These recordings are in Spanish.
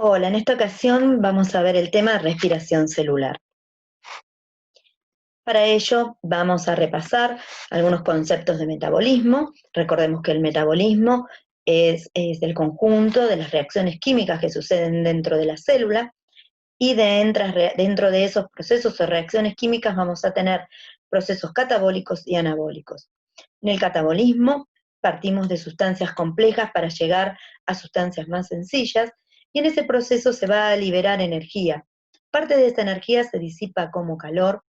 Hola, en esta ocasión vamos a ver el tema respiración celular. Para ello vamos a repasar algunos conceptos de metabolismo. Recordemos que el metabolismo es el conjunto de las reacciones químicas que suceden dentro de la célula y dentro de esos procesos o reacciones químicas vamos a tener procesos catabólicos y anabólicos. En el catabolismo partimos de sustancias complejas para llegar a sustancias más sencillas y en ese proceso se va a liberar energía. Parte de esa energía se disipa como calor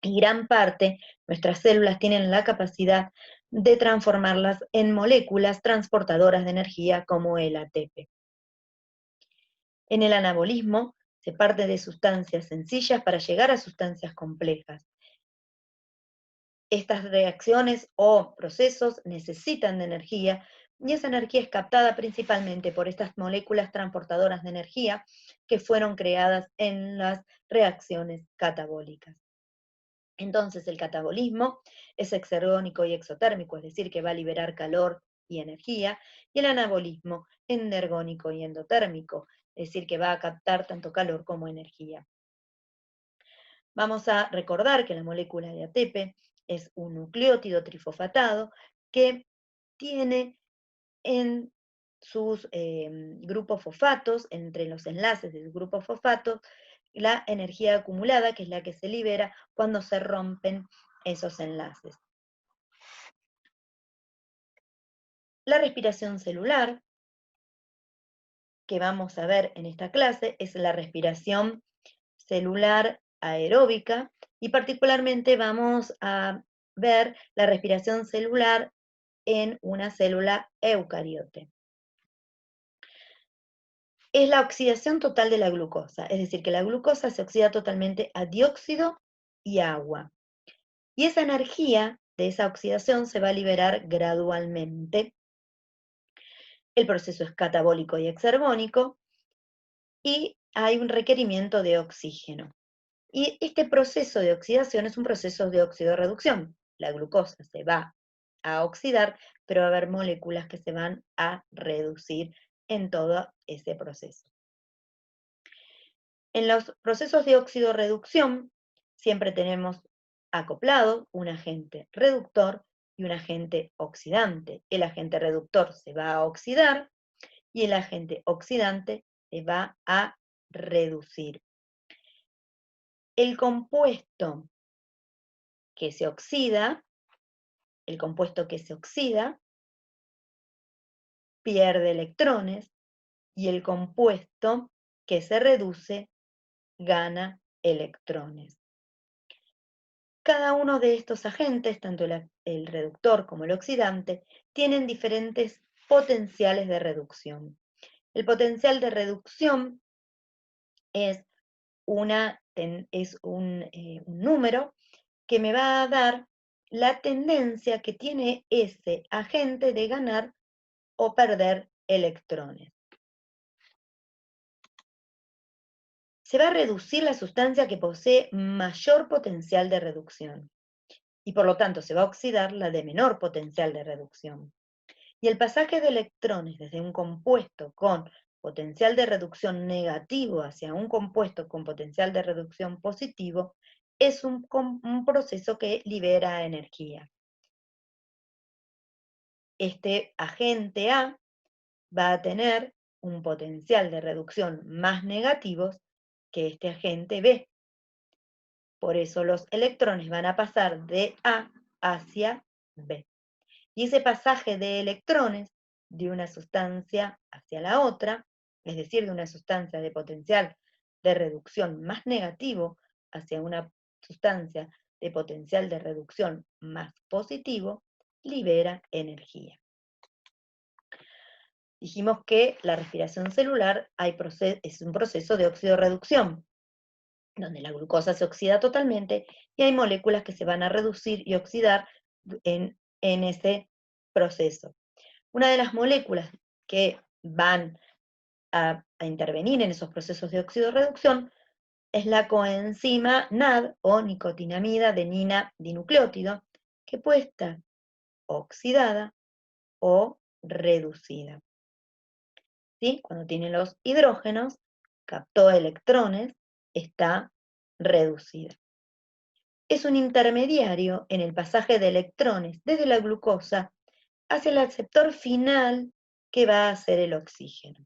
y gran parte nuestras células tienen la capacidad de transformarlas en moléculas transportadoras de energía como el ATP. En el anabolismo se parte de sustancias sencillas para llegar a sustancias complejas. Estas reacciones o procesos necesitan de energía y esa energía es captada principalmente por estas moléculas transportadoras de energía que fueron creadas en las reacciones catabólicas. Entonces el catabolismo es exergónico y exotérmico, es decir, que va a liberar calor y energía, y el anabolismo endergónico y endotérmico, es decir, que va a captar tanto calor como energía. Vamos a recordar que la molécula de ATP es un nucleótido trifosfatado que tiene en sus grupos fosfatos, entre los enlaces de sus grupos fosfatos, la energía acumulada, que es la que se libera cuando se rompen esos enlaces. La respiración celular, que vamos a ver en esta clase, es la respiración celular aeróbica y particularmente vamos a ver la respiración celular en una célula eucariote. Es la oxidación total de la glucosa, es decir, que la glucosa se oxida totalmente a dióxido y agua. Y esa energía de esa oxidación se va a liberar gradualmente. El proceso es catabólico y exergónico y hay un requerimiento de oxígeno. Y este proceso de oxidación es un proceso de oxidorreducción. La glucosa se va a oxidar, pero va a haber moléculas que se van a reducir en todo ese proceso. En los procesos de oxidorreducción siempre tenemos acoplado un agente reductor y un agente oxidante. El agente reductor se va a oxidar y el agente oxidante se va a reducir. El compuesto que se oxida, el compuesto que se oxida pierde electrones y el compuesto que se reduce gana electrones. Cada uno de estos agentes, tanto el reductor como el oxidante, tienen diferentes potenciales de reducción. El potencial de reducción es, un número que me va a dar la tendencia que tiene ese agente de ganar o perder electrones. Se va a reducir la sustancia que posee mayor potencial de reducción y por lo tanto se va a oxidar la de menor potencial de reducción. Y el pasaje de electrones desde un compuesto con potencial de reducción negativo hacia un compuesto con potencial de reducción positivo es un proceso que libera energía. Este agente A va a tener un potencial de reducción más negativos que este agente B. Por eso los electrones van a pasar de A hacia B. Y ese pasaje de electrones de una sustancia hacia la otra, es decir, de una sustancia de potencial de reducción más negativo hacia una sustancia de potencial de reducción más positivo, libera energía. Dijimos que la respiración celular es un proceso de oxidorreducción, donde la glucosa se oxida totalmente y hay moléculas que se van a reducir y oxidar en ese proceso. Una de las moléculas que van a intervenir en esos procesos de oxidorreducción es la coenzima NAD o nicotinamida adenina dinucleótido, que puede estar oxidada o reducida. ¿sí? Cuando tiene los hidrógenos, captó electrones, está reducida. Es un intermediario en el pasaje de electrones desde la glucosa hacia el aceptor final que va a ser el oxígeno.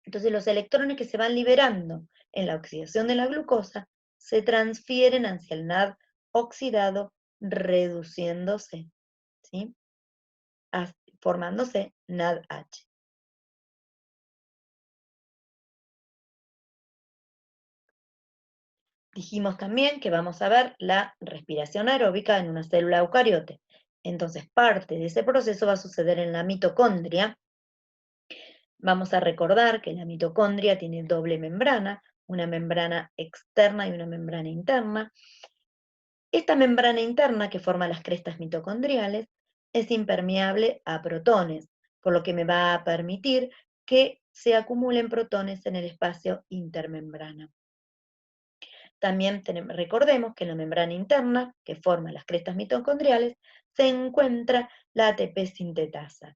Entonces los electrones que se van liberando en la oxidación de la glucosa se transfieren hacia el NAD oxidado, reduciéndose, ¿sí? Formándose NADH. Dijimos también que vamos a ver la respiración aeróbica en una célula eucariote. Entonces, parte de ese proceso va a suceder en la mitocondria. Vamos a recordar que la mitocondria tiene doble membrana, una membrana externa y una membrana interna. Esta membrana interna que forma las crestas mitocondriales es impermeable a protones, por lo que me va a permitir que se acumulen protones en el espacio intermembrana. También recordemos que en la membrana interna, que forma las crestas mitocondriales, se encuentra la ATP sintetasa,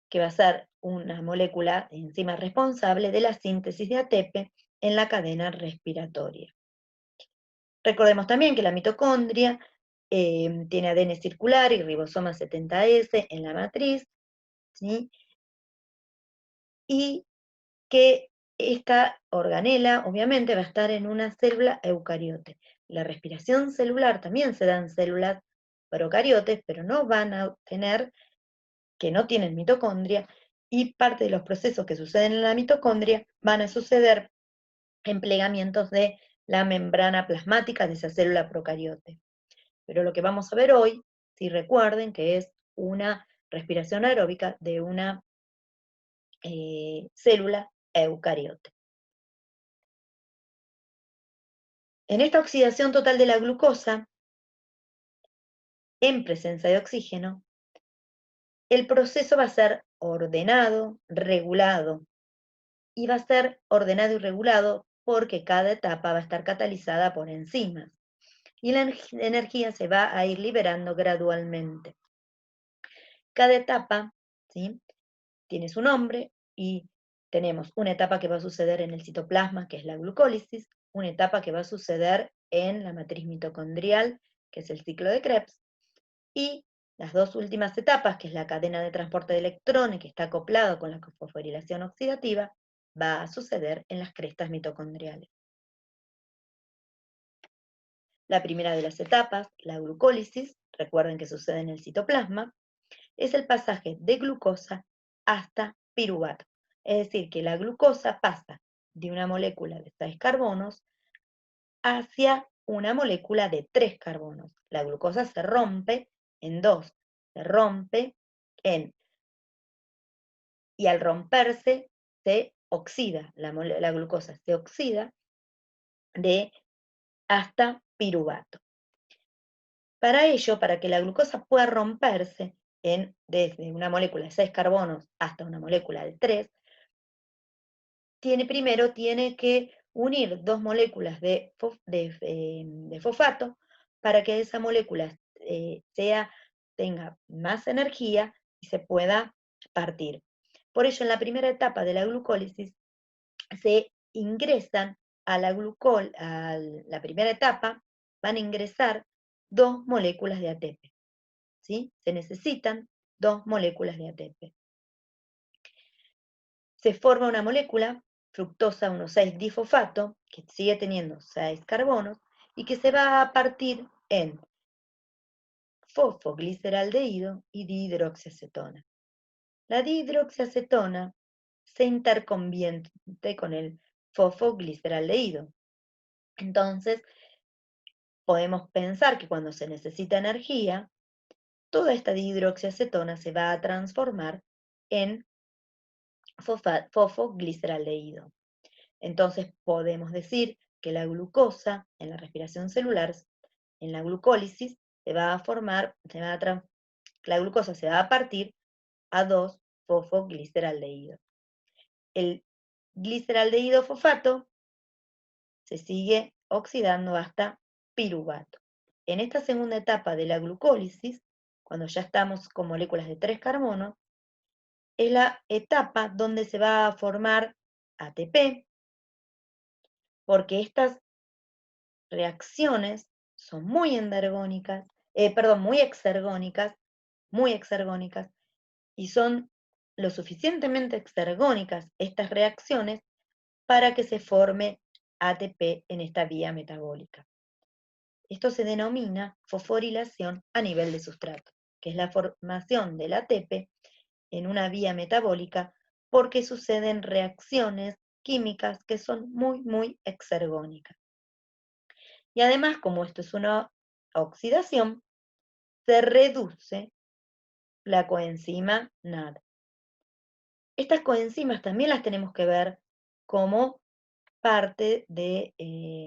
que va a ser una molécula de enzima responsable de la síntesis de ATP en la cadena respiratoria. Recordemos también que la mitocondria tiene ADN circular y ribosoma 70S en la matriz, ¿sí? Y que esta organela, obviamente, va a estar en una célula eucariote. La respiración celular también se da en células procariotes, pero no van a tener, que no tienen mitocondria, y parte de los procesos que suceden en la mitocondria van a suceder en plegamientos de la membrana plasmática de esa célula procariote. Pero lo que vamos a ver hoy, si recuerden, que es una respiración aeróbica de una célula eucariote. En esta oxidación total de la glucosa, en presencia de oxígeno, el proceso va a ser ordenado, regulado, y va a ser ordenado y regulado porque cada etapa va a estar catalizada por enzimas, y la energía se va a ir liberando gradualmente. Cada etapa, ¿sí?, tiene su nombre y tenemos una etapa que va a suceder en el citoplasma, que es la glucólisis, una etapa que va a suceder en la matriz mitocondrial, que es el ciclo de Krebs, y las dos últimas etapas, que es la cadena de transporte de electrones, que está acoplado con la fosforilación oxidativa, va a suceder en las crestas mitocondriales. La primera de las etapas, la glucólisis, recuerden que sucede en el citoplasma, es el pasaje de glucosa hasta piruvato. Es decir, que la glucosa pasa de una molécula de 6 carbonos hacia una molécula de 3 carbonos. La glucosa se rompe en dos, se rompe en, y al romperse se oxida, la glucosa se oxida de hasta piruvato. Para ello, para que la glucosa pueda romperse desde una molécula de 6 carbonos hasta una molécula de 3, primero tiene que unir dos moléculas de fosfato para que esa molécula tenga más energía y se pueda partir. Por ello, en la primera etapa de la glucólisis se ingresan a la primera etapa, van a ingresar dos moléculas de ATP, ¿sí? Se necesitan dos moléculas de ATP. Se forma una molécula, fructosa 1,6-difosfato, que sigue teniendo 6 carbonos, y que se va a partir en fosfogliceraldehído y dihidroxiacetona. La dihidroxiacetona se interconvierte con el fosfogliceraldehído. Entonces, podemos pensar que cuando se necesita energía, toda esta dihidroxiacetona se va a transformar en fosfogliceraldehído. Entonces podemos decir que la glucosa en la respiración celular, en la glucólisis, la glucosa se va a partir a 2-fosfogliceraldehído. El gliceraldehído fosfato se sigue oxidando hasta piruvato. En esta segunda etapa de la glucólisis, cuando ya estamos con moléculas de 3 carbonos, es la etapa donde se va a formar ATP, porque estas reacciones son muy endergónicas, muy exergónicas, y son lo suficientemente exergónicas estas reacciones para que se forme ATP en esta vía metabólica. Esto se denomina fosforilación a nivel de sustrato, que es la formación del ATP en una vía metabólica porque suceden reacciones químicas que son muy, muy exergónicas. Y además, como esto es una oxidación, se reduce la coenzima NAD. Estas coenzimas también las tenemos que ver como parte de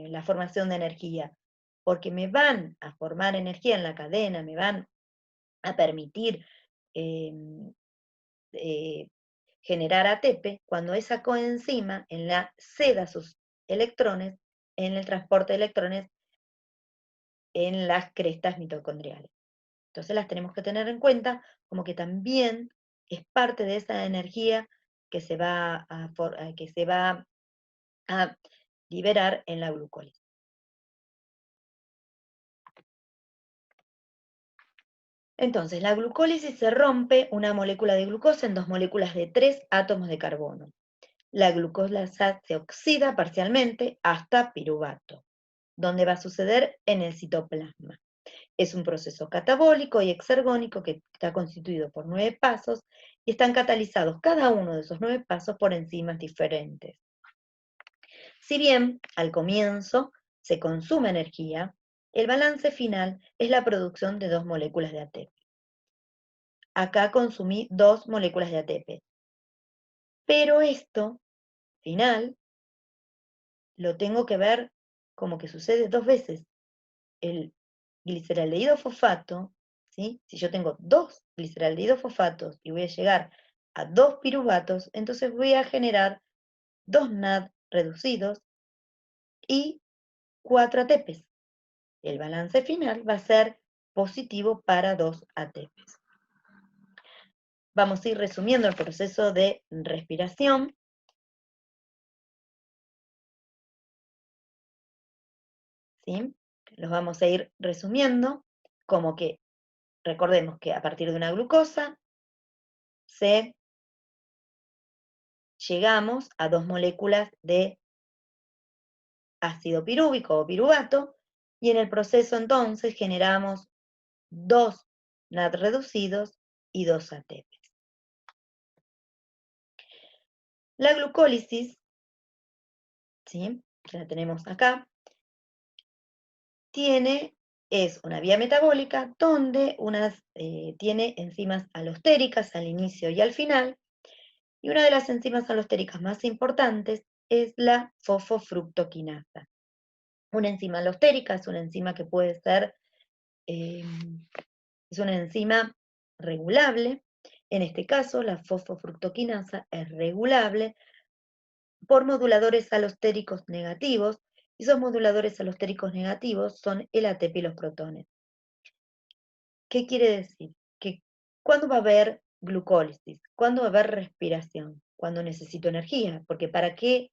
la formación de energía, porque me van a formar energía en la cadena, me van a permitir eh, eh, generar ATP cuando esa coenzima ceda sus electrones en el transporte de electrones en las crestas mitocondriales. Entonces las tenemos que tener en cuenta como que también es parte de esa energía que que se va a liberar en la glucólisis. Entonces, la glucólisis se rompe una molécula de glucosa en dos moléculas de 3 átomos de carbono. La glucosa se oxida parcialmente hasta piruvato, donde va a suceder en el citoplasma. Es un proceso catabólico y exergónico que está constituido por 9 pasos y están catalizados cada uno de esos 9 pasos por enzimas diferentes. Si bien al comienzo se consume energía, el balance final es la producción de 2 moléculas de ATP. Acá consumí 2 moléculas de ATP. Pero esto, final, lo tengo que ver como que sucede 2 veces. El gliceraldehído fosfato, ¿sí? Si yo tengo 2 gliceraldehídos fosfatos y voy a llegar a 2 piruvatos, entonces voy a generar 2 NAD reducidos y 4 ATPs. El balance final va a ser positivo para 2 ATPs. Vamos a ir resumiendo el proceso de respiración. ¿Sí? Los vamos a ir resumiendo como que recordemos que a partir de una glucosa llegamos a 2 moléculas de ácido pirúvico o piruvato, y en el proceso entonces generamos 2 NAD reducidos y 2 ATPs. La glucólisis, ¿sí? Que la tenemos acá, es una vía metabólica donde tiene enzimas alostéricas al inicio y al final, y una de las enzimas alostéricas más importantes es la fosfofructoquinasa. Una enzima alostérica es una enzima que puede ser, es una enzima regulable. En este caso, la fosfofructoquinasa es regulable por moduladores alostéricos negativos, y esos moduladores alostéricos negativos son el ATP y los protones. ¿Qué quiere decir? Que ¿cuándo va a haber glucólisis? ¿Cuándo va a haber respiración? Cuando necesito energía, porque ¿para qué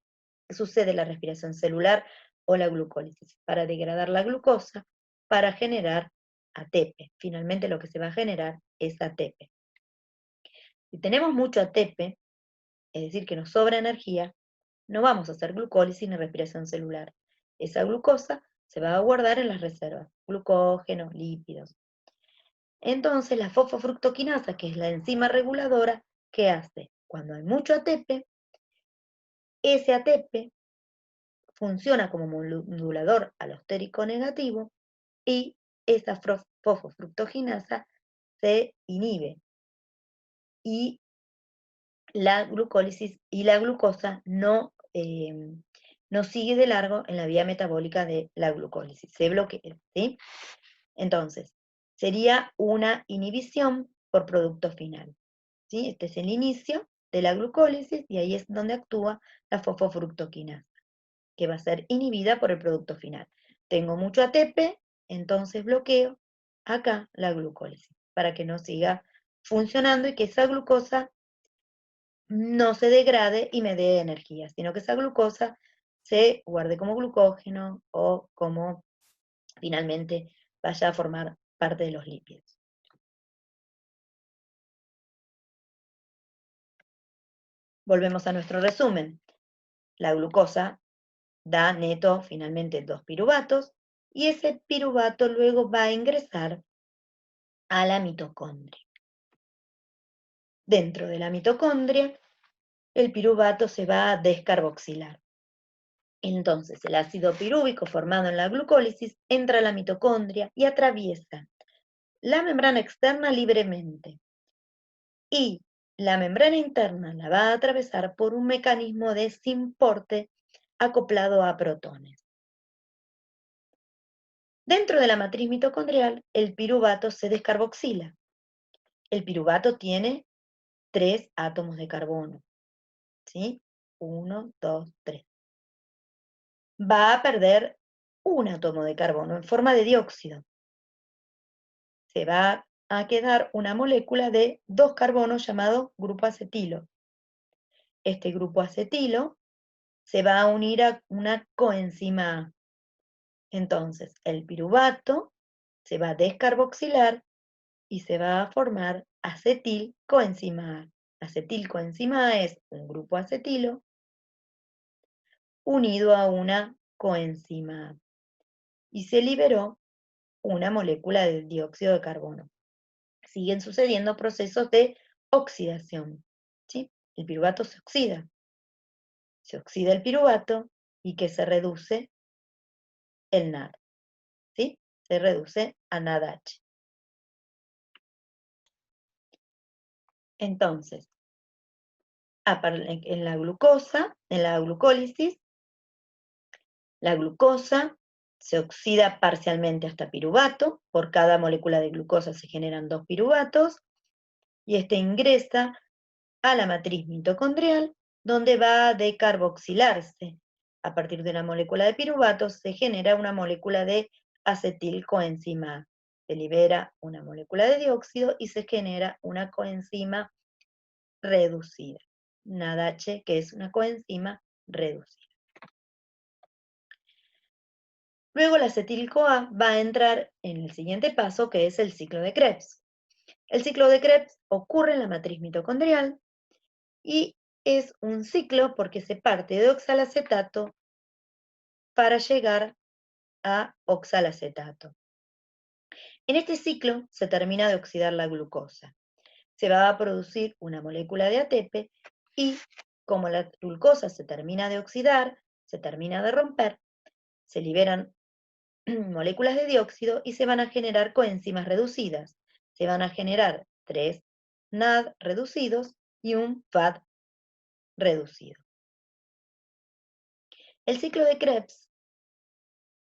sucede la respiración celular o la glucólisis? Para degradar la glucosa, para generar ATP. Finalmente lo que se va a generar es ATP. Si tenemos mucho ATP, es decir, que nos sobra energía, no vamos a hacer glucólisis ni respiración celular. Esa glucosa se va a guardar en las reservas, glucógeno, lípidos. Entonces la fosfofructoquinasa, que es la enzima reguladora, ¿qué hace? Cuando hay mucho ATP, ese ATP funciona como modulador alostérico negativo y esa fosfofructoquinasa se inhibe y la glucólisis y la glucosa no sigue de largo en la vía metabólica de la glucólisis, se bloquea, ¿sí? Entonces, sería una inhibición por producto final, ¿sí? Este es el inicio de la glucólisis y ahí es donde actúa la fosfofructoquinasa, que va a ser inhibida por el producto final. Tengo mucho ATP, entonces bloqueo acá la glucólisis para que no siga funcionando y que esa glucosa no se degrade y me dé energía, sino que esa glucosa se guarde como glucógeno o como finalmente vaya a formar parte de los lípidos. Volvemos a nuestro resumen. La glucosa da neto finalmente 2 piruvatos y ese piruvato luego va a ingresar a la mitocondria. Dentro de la mitocondria, el piruvato se va a descarboxilar. Entonces, el ácido pirúvico formado en la glucólisis entra a la mitocondria y atraviesa la membrana externa libremente. Y la membrana interna la va a atravesar por un mecanismo de simporte acoplado a protones. Dentro de la matriz mitocondrial, el piruvato se descarboxila. El piruvato tiene 3 átomos de carbono, ¿sí? 1, 2, 3. Va a perder un átomo de carbono en forma de dióxido. Se va a quedar una molécula de 2 carbonos llamado grupo acetilo. Este grupo acetilo se va a unir a una coenzima A. Entonces, el piruvato se va a descarboxilar y se va a formar acetilcoenzima A. Acetilcoenzima A es un grupo acetilo unido a una coenzima A. Y se liberó una molécula de dióxido de carbono. Siguen sucediendo procesos de oxidación, ¿sí? El piruvato se oxida el piruvato y que se reduce el NAD, ¿sí? Se reduce a NADH. Entonces, en la glucosa, en la glucólisis, la glucosa se oxida parcialmente hasta piruvato. Por cada molécula de glucosa se generan 2 piruvatos y este ingresa a la matriz mitocondrial, donde va a decarboxilarse. A partir de una molécula de piruvato se genera una molécula de acetilcoenzima A. Se libera una molécula de dióxido y se genera una coenzima reducida. NADH, que es una coenzima reducida. Luego la acetil-CoA va a entrar en el siguiente paso, que es el ciclo de Krebs. El ciclo de Krebs ocurre en la matriz mitocondrial y es un ciclo porque se parte de oxalacetato para llegar a oxalacetato. En este ciclo se termina de oxidar la glucosa. Se va a producir una molécula de ATP y como la glucosa se termina de oxidar, se termina de romper, se liberan moléculas de dióxido y se van a generar coenzimas reducidas. Se van a generar 3 NAD reducidos y un FAD reducido. El ciclo de Krebs,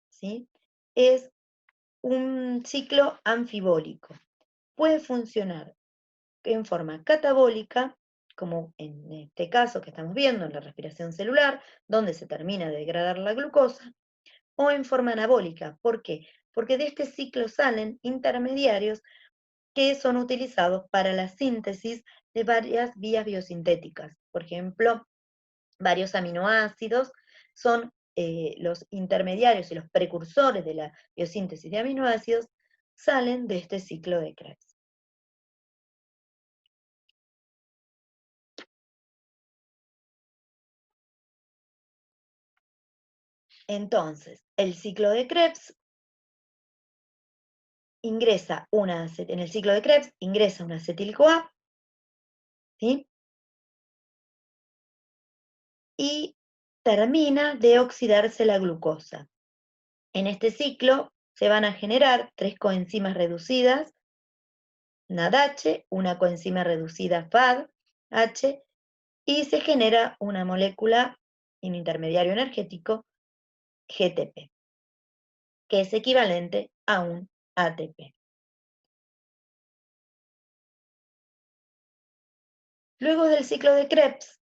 ¿sí?, es un ciclo anfibólico. Puede funcionar en forma catabólica, como en este caso que estamos viendo en la respiración celular, donde se termina de degradar la glucosa, o en forma anabólica. ¿Por qué? Porque de este ciclo salen intermediarios que son utilizados para la síntesis de varias vías biosintéticas. Por ejemplo, varios aminoácidos son los intermediarios y los precursores de la biosíntesis de aminoácidos, salen de este ciclo de Krebs. Entonces, el ciclo de Krebs ingresa en el ciclo de Krebs ingresa una acetil-CoA, ¿sí?, y termina de oxidarse la glucosa. En este ciclo se van a generar 3 coenzimas reducidas, NADH, una coenzima reducida FADH, y se genera una molécula, un intermediario energético, GTP, que es equivalente a un ATP. Luego del ciclo de Krebs,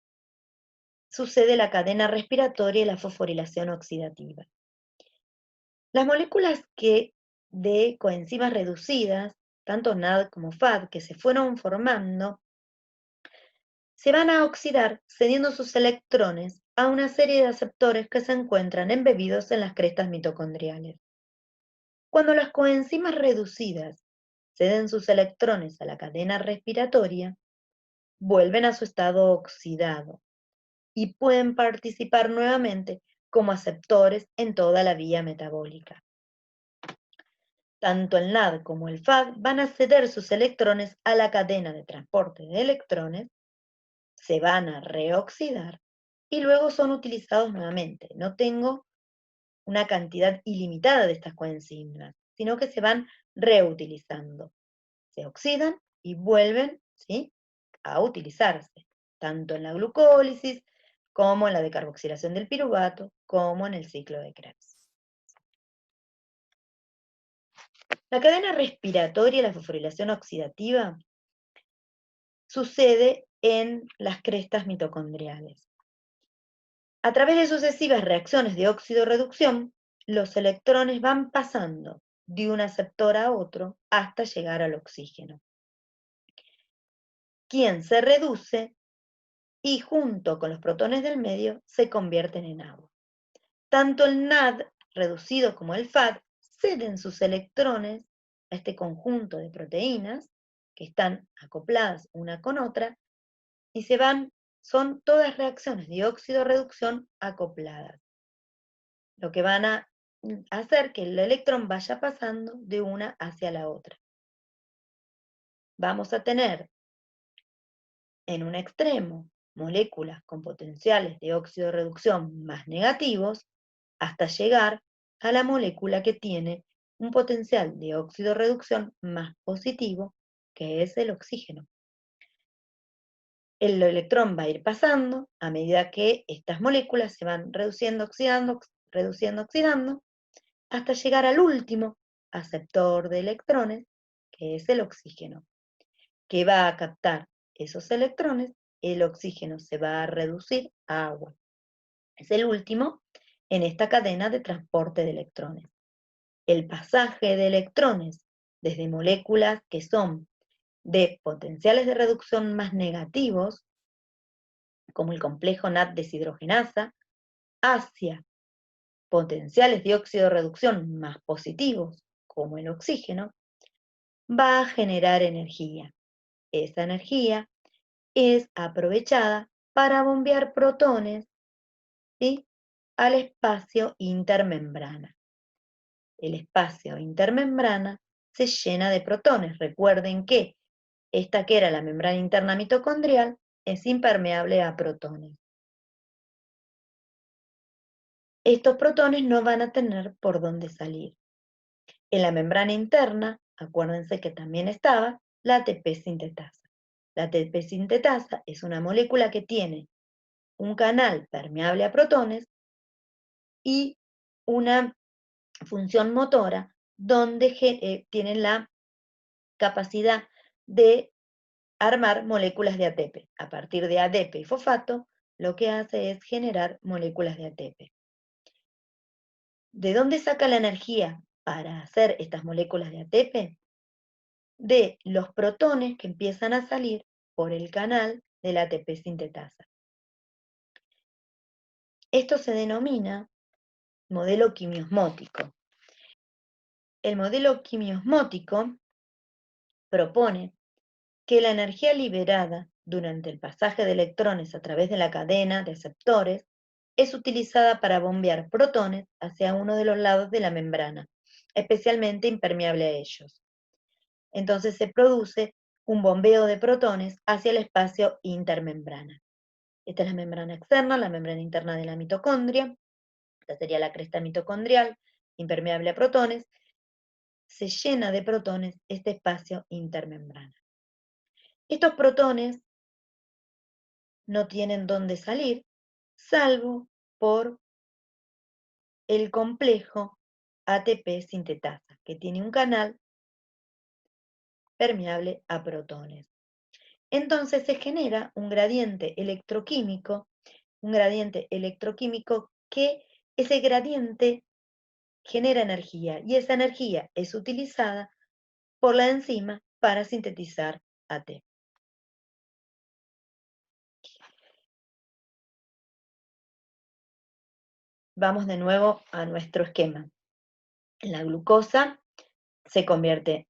sucede la cadena respiratoria y la fosforilación oxidativa. Las moléculas de coenzimas reducidas, tanto NAD como FAD, que se fueron formando, se van a oxidar cediendo sus electrones a una serie de aceptores que se encuentran embebidos en las crestas mitocondriales. Cuando las coenzimas reducidas ceden sus electrones a la cadena respiratoria, vuelven a su estado oxidado y pueden participar nuevamente como aceptores en toda la vía metabólica. Tanto el NAD como el FAD van a ceder sus electrones a la cadena de transporte de electrones, se van a reoxidar y luego son utilizados nuevamente. No tengo una cantidad ilimitada de estas coenzimas, sino que se van reutilizando. Se oxidan y vuelven, ¿sí?, a utilizarse, tanto en la glucólisis como en la decarboxilación del piruvato, como en el ciclo de Krebs. La cadena respiratoria y la fosforilación oxidativa sucede en las crestas mitocondriales. A través de sucesivas reacciones de óxido-reducción, los electrones van pasando de un aceptor a otro hasta llegar al oxígeno, quien se reduce y junto con los protones del medio se convierten en agua. Tanto el NAD reducido como el FAD ceden sus electrones a este conjunto de proteínas que están acopladas una con otra y son todas reacciones de óxido-reducción acopladas, lo que van a hacer que el electrón vaya pasando de una hacia la otra. Vamos a tener en un extremo moléculas con potenciales de óxido-reducción más negativos hasta llegar a la molécula que tiene un potencial de óxido-reducción más positivo, que es el oxígeno. El electrón va a ir pasando a medida que estas moléculas se van reduciendo, oxidando, hasta llegar al último aceptor de electrones, que es el oxígeno, que va a captar esos electrones. El oxígeno se va a reducir a agua. Es el último en esta cadena de transporte de electrones. El pasaje de electrones desde moléculas que son de potenciales de reducción más negativos, como el complejo NAD deshidrogenasa, hacia potenciales de óxido de reducción más positivos, como el oxígeno, va a generar energía. Esa energía es aprovechada para bombear protones, ¿sí?, al espacio intermembrana. El espacio intermembrana se llena de protones. Recuerden que esta que era la membrana interna mitocondrial es impermeable a protones. Estos protones no van a tener por dónde salir. En la membrana interna, acuérdense que también estaba la ATP sintetasa. La ATP sintetasa es una molécula que tiene un canal permeable a protones y una función motora donde tienen la capacidad de armar moléculas de ATP. A partir de ADP y fosfato, lo que hace es generar moléculas de ATP. ¿De dónde saca la energía para hacer estas moléculas de ATP? De los protones que empiezan a salir por el canal de la ATP sintetasa. Esto se denomina modelo quimiosmótico. El modelo quimiosmótico propone que la energía liberada durante el pasaje de electrones a través de la cadena de aceptores es utilizada para bombear protones hacia uno de los lados de la membrana, especialmente impermeable a ellos. Entonces se produce un bombeo de protones hacia el espacio intermembrana. Esta es la membrana externa, la membrana interna de la mitocondria. Esta sería la cresta mitocondrial, impermeable a protones. Se llena de protones este espacio intermembrana. Estos protones no tienen dónde salir, salvo por el complejo ATP sintetasa, que tiene un canal permeable a protones. Entonces se genera un gradiente electroquímico que ese gradiente genera energía, y esa energía es utilizada por la enzima para sintetizar ATP. vamos de nuevo a nuestro esquema. La glucosa se convierte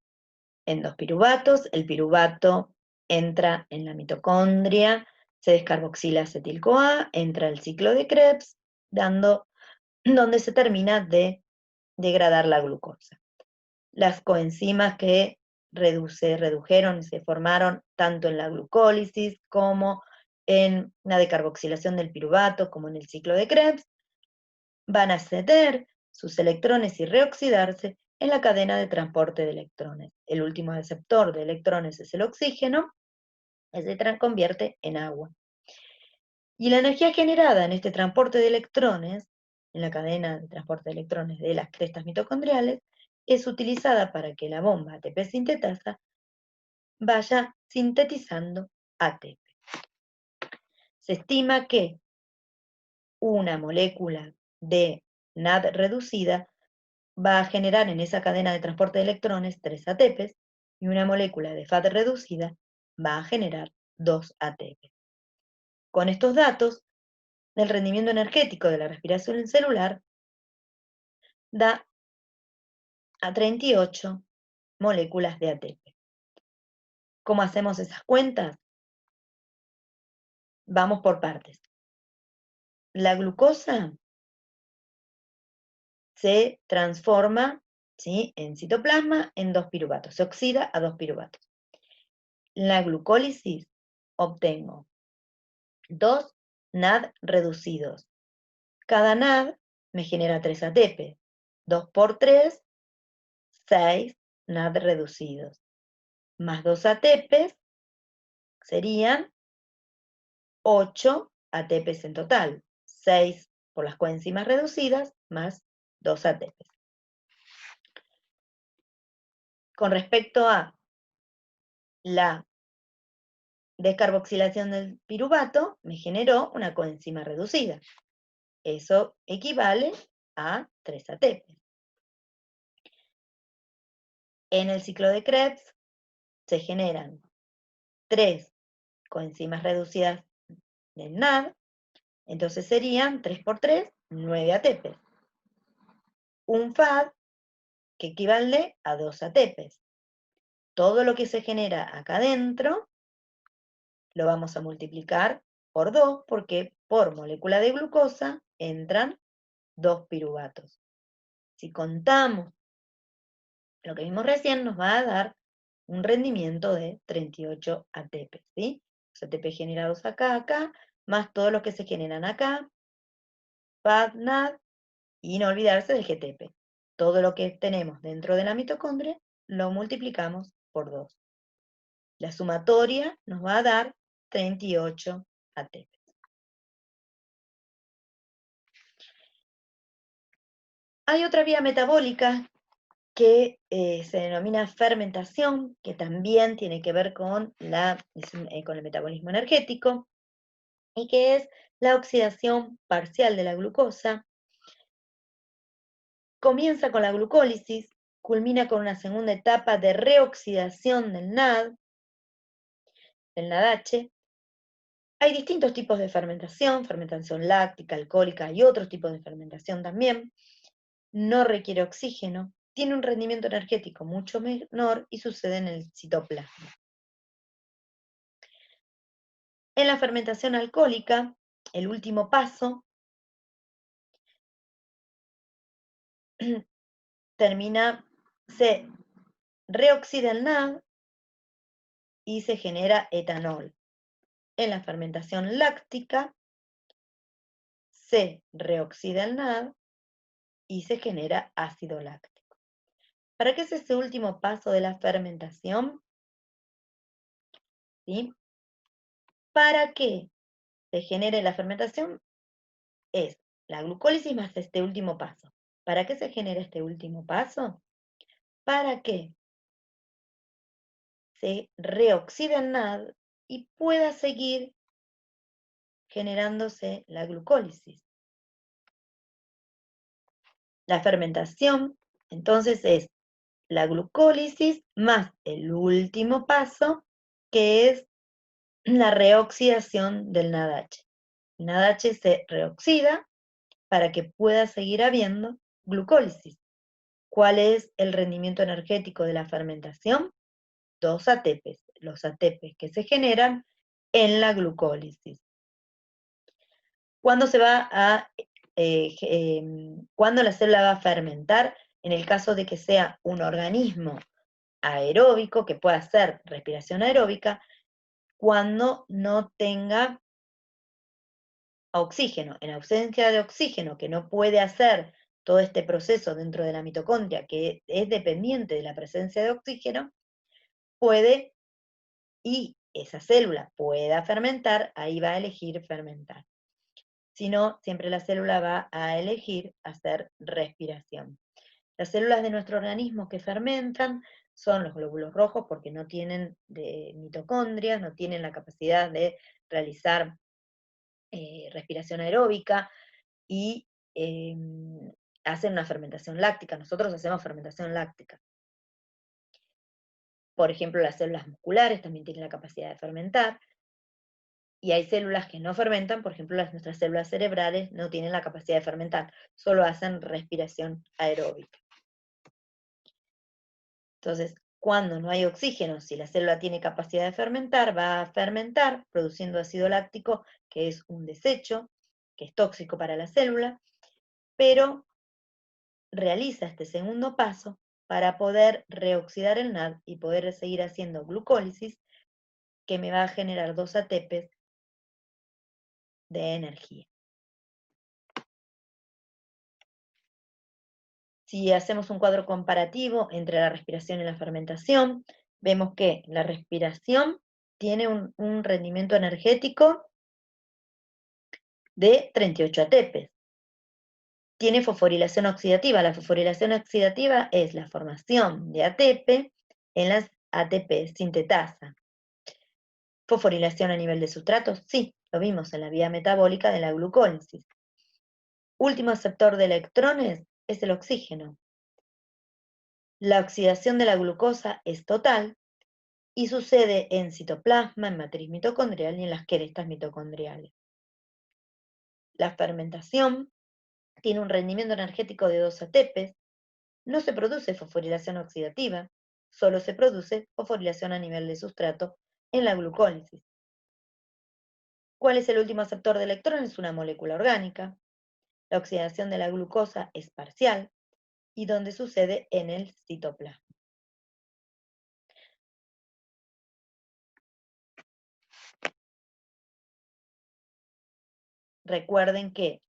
en 2 piruvatos, el piruvato entra en la mitocondria, se descarboxila acetil-CoA, entra al ciclo de Krebs, donde se termina de degradar la glucosa. Las coenzimas que redujeron y se formaron tanto en la glucólisis como en la decarboxilación del piruvato, como en el ciclo de Krebs, van a ceder sus electrones y reoxidarse en la cadena de transporte de electrones. El último receptor de electrones es el oxígeno, se convierte en agua. Y la energía generada en este transporte de electrones, en la cadena de transporte de electrones de las crestas mitocondriales, es utilizada para que la bomba ATP sintetasa vaya sintetizando ATP. Se estima que una molécula de NAD reducida va a generar en esa cadena de transporte de electrones 3 ATPs y una molécula de FAD reducida va a generar 2 ATP. Con estos datos, el rendimiento energético de la respiración celular da a 38 moléculas de ATP. ¿Cómo hacemos esas cuentas? Vamos por partes. La glucosa se transforma, ¿sí?, en citoplasma en 2 piruvatos, se oxida a 2 piruvatos. La glucólisis obtengo 2 NAD reducidos. Cada NAD me genera 3 ATP. 2 por 3, 6 NAD reducidos. Más 2 ATPs serían 8 ATPs en total. 6 por las coenzimas reducidas más 2 ATPs. Con respecto a la descarboxilación del piruvato, me generó una coenzima reducida. Eso equivale a 3 ATPs. En el ciclo de Krebs se generan 3 coenzimas reducidas del NAD, entonces serían 3 por 3, 9 ATPs. Un FAD que equivale a 2 ATPs. Todo lo que se genera acá adentro lo vamos a multiplicar por 2, porque por molécula de glucosa entran 2 piruvatos. Si contamos lo que vimos recién, nos va a dar un rendimiento de 38 ATP, ¿sí? Los ATP generados acá, más todos los que se generan acá, FAD, NAD, y no olvidarse del GTP. Todo lo que tenemos dentro de la mitocondria lo multiplicamos por 2. La sumatoria nos va a dar 38 ATP. Hay otra vía metabólica que se denomina fermentación, que también tiene que ver con el metabolismo energético, y que es la oxidación parcial de la glucosa. Comienza con la glucólisis, culmina con una segunda etapa de reoxidación del NAD, del NADH. Hay distintos tipos de fermentación láctica, alcohólica y otros tipos de fermentación también. No requiere oxígeno, tiene un rendimiento energético mucho menor y sucede en el citoplasma. En la fermentación alcohólica, el último paso se reoxida el NAD y se genera etanol. En la fermentación láctica se reoxida el NAD y se genera ácido láctico. ¿Para qué es ese último paso de la fermentación? ¿Sí? Para que se genere la fermentación es la glucólisis más este último paso. ¿Para qué se genera este último paso? Para que se reoxide el NAD y pueda seguir generándose la glucólisis. La fermentación, entonces, es la glucólisis más el último paso, que es la reoxidación del NADH. El NADH se reoxida para que pueda seguir habiendo glucólisis. ¿Cuál es el rendimiento energético de la fermentación? 2 ATPs, los ATPs que se generan en la glucólisis. ¿Cuándo cuándo la célula va a fermentar? En el caso de que sea un organismo aeróbico, que pueda hacer respiración aeróbica, cuando no tenga oxígeno. En ausencia de oxígeno, que no puede hacer todo este proceso dentro de la mitocondria, que es dependiente de la presencia de oxígeno, puede, y esa célula pueda fermentar, ahí va a elegir fermentar. Si no, siempre la célula va a elegir hacer respiración. Las células de nuestro organismo que fermentan son los glóbulos rojos porque no tienen mitocondrias, no tienen la capacidad de realizar respiración aeróbica y hacen una fermentación láctica. Nosotros hacemos fermentación láctica. Por ejemplo, las células musculares también tienen la capacidad de fermentar. Y hay células que no fermentan, por ejemplo, nuestras células cerebrales no tienen la capacidad de fermentar, solo hacen respiración aeróbica. Entonces, cuando no hay oxígeno, si la célula tiene capacidad de fermentar, va a fermentar produciendo ácido láctico, que es un desecho, que es tóxico para la célula, pero realiza este segundo paso para poder reoxidar el NAD y poder seguir haciendo glucólisis, que me va a generar 2 ATPs de energía. Si hacemos un cuadro comparativo entre la respiración y la fermentación, vemos que la respiración tiene un rendimiento energético de 38 ATPs. Tiene fosforilación oxidativa. La fosforilación oxidativa es la formación de ATP en las ATP sintetasa. ¿Fosforilación a nivel de sustratos? Sí, lo vimos en la vía metabólica de la glucólisis. Último aceptor de electrones es el oxígeno. La oxidación de la glucosa es total y sucede en citoplasma, en matriz mitocondrial y en las quelestas mitocondriales. La fermentación tiene un rendimiento energético de 2 ATPs, no se produce fosforilación oxidativa, solo se produce fosforilación a nivel de sustrato en la glucólisis. ¿Cuál es el último aceptor de electrones? Es una molécula orgánica. La oxidación de la glucosa es parcial y donde sucede en el citoplasma. Recuerden que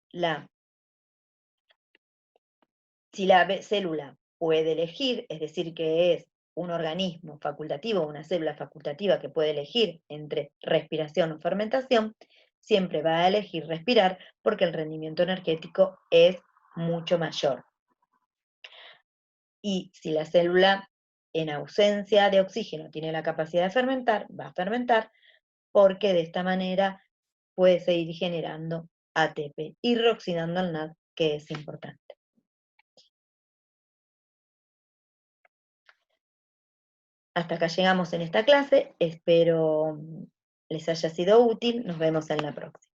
si la célula puede elegir, es decir, que es un organismo facultativo, una célula facultativa que puede elegir entre respiración o fermentación, siempre va a elegir respirar porque el rendimiento energético es mucho mayor. Y si la célula en ausencia de oxígeno tiene la capacidad de fermentar, va a fermentar porque de esta manera puede seguir generando ATP y reoxidando al NAD, que es importante. Hasta acá llegamos en esta clase, espero les haya sido útil, nos vemos en la próxima.